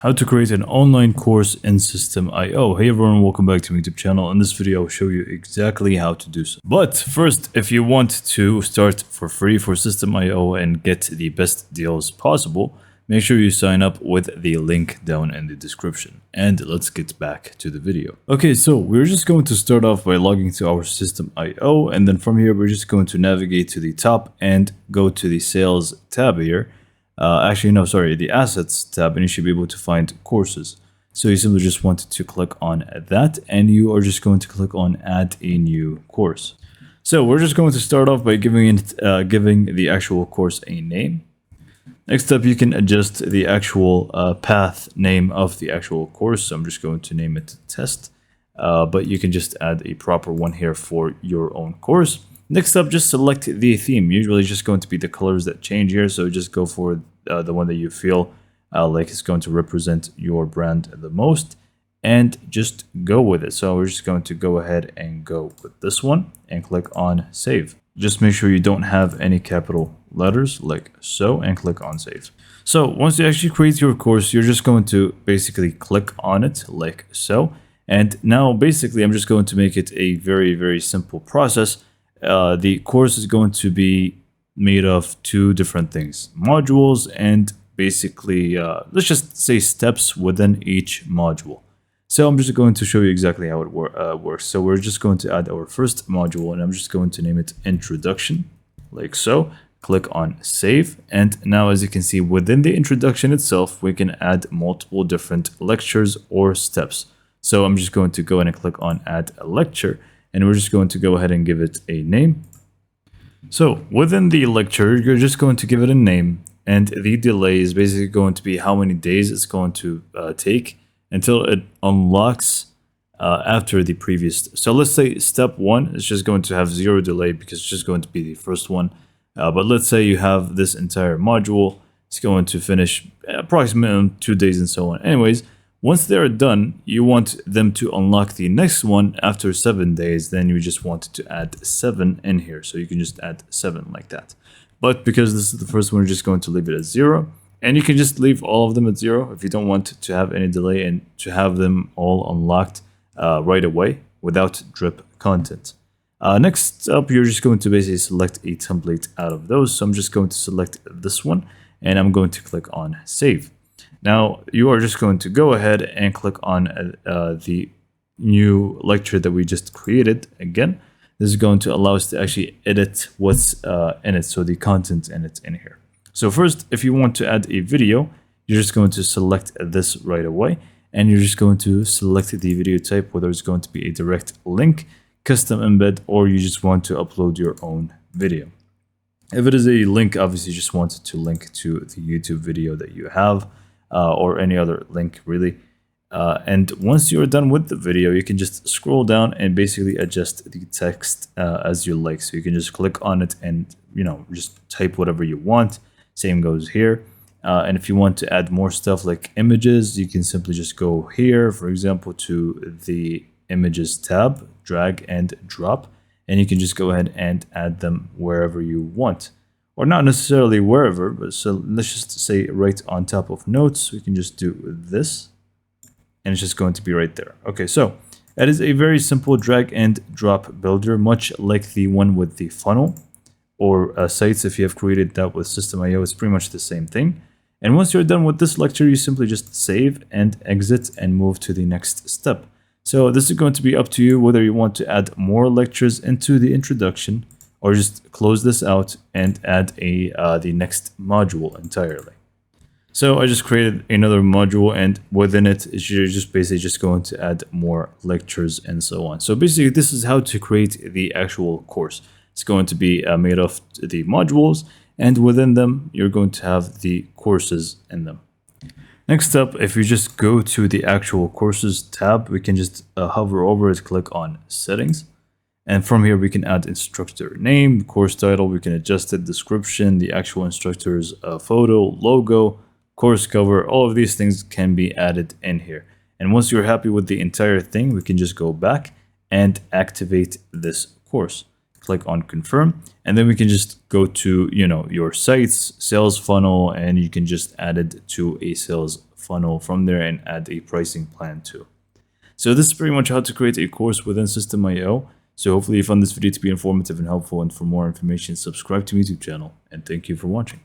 How to create an online course in Systeme.io. Hey everyone, welcome back to my YouTube channel. In this video, I'll show you exactly how to do so. But first, if you want to start for free for Systeme.io and get the best deals possible, make sure you sign up with the link down in the description. And let's get back to the video. Okay, so we're just going to start off by logging to our Systeme.io, and then from here, we're just going to navigate to the top and go to the sales tab here. The assets tab, and you should be able to find courses. So you simply just want to click on that, and you are just going to click on add a new course. So we're just going to start off by giving the actual course a name. Next up, you can adjust the actual path name of the actual course. So I'm just going to name it test, but you can just add a proper one here for your own course. Next up, just select the theme. Usually it's just going to be the colors that change here. So just go for the one that you feel like is going to represent your brand the most, and just go with it. So we're just going to go ahead and go with this one and click on save. Just make sure you don't have any capital letters like so, and click on save. So once you actually create your course, you're just going to basically click on it like so. And now basically I'm just going to make it a very, very simple process. The course is going to be made of two different things, modules and basically, let's just say steps within each module. So I'm just going to show you exactly how it works. So we're just going to add our first module, and I'm just going to name it introduction, like so. Click on save. And now, as you can see, within the introduction itself, we can add multiple different lectures or steps. So I'm just going to go and click on add a lecture. And we're just going to go ahead and give it a name. So within the lecture, you're just going to give it a name, and the delay is basically going to be how many days it's going to take until it unlocks after the previous. So let's say step 1 is just going to have 0 delay because it's just going to be the first one. But let's say you have this entire module. It's going to finish approximately 2 days and so on. Anyways, once they're done, you want them to unlock the next one after 7 days. Then you just want to add 7 in here. So you can just add 7 like that. But because this is the first one, we're just going to leave it at 0. And you can just leave all of them at 0 if you don't want to have any delay and to have them all unlocked right away without drip content. Next up, you're just going to basically select a template out of those. So I'm just going to select this one, and I'm going to click on save. Now, you are just going to go ahead and click on the new lecture that we just created. Again, this is going to allow us to actually edit what's in it, so the content in it in here. So first, if you want to add a video, you're just going to select this right away, and you're just going to select the video type, whether it's going to be a direct link, custom embed, or you just want to upload your own video. If it is a link, obviously you just want it to link to the YouTube video that you have. Or any other link really. And once you're done with the video, you can just scroll down and basically adjust the text as you like. So you can just click on it and, just type whatever you want. Same goes here. And if you want to add more stuff like images, you can simply just go here, for example, to the images tab, drag and drop, and you can just go ahead and add them wherever you want. Or not necessarily wherever, but so let's just say right on top of notes, we can just do this, and it's just going to be right there. Okay, so it is a very simple drag and drop builder, much like the one with the funnel or sites. If you have created that with Systeme.io, it's pretty much the same thing. And once you're done with this lecture, you simply just save and exit and move to the next step. So this is going to be up to you whether you want to add more lectures into the introduction, or just close this out and add the next module entirely. So I just created another module, and within it, you're just basically just going to add more lectures and so on. So basically, this is how to create the actual course. It's going to be made of the modules, and within them, you're going to have the courses in them. Next up, if you just go to the actual courses tab, we can just hover over it, click on settings. And from here, we can add instructor name, course title, we can adjust it, description, the actual instructor's photo, logo, course cover, all of these things can be added in here. And once you're happy with the entire thing, we can just go back and activate this course. Click on confirm, and then we can just go to, your sites, sales funnel, and you can just add it to a sales funnel from there and add a pricing plan too. So this is pretty much how to create a course within Systeme.io. So hopefully you found this video to be informative and helpful, and for more information, subscribe to my YouTube channel, and thank you for watching.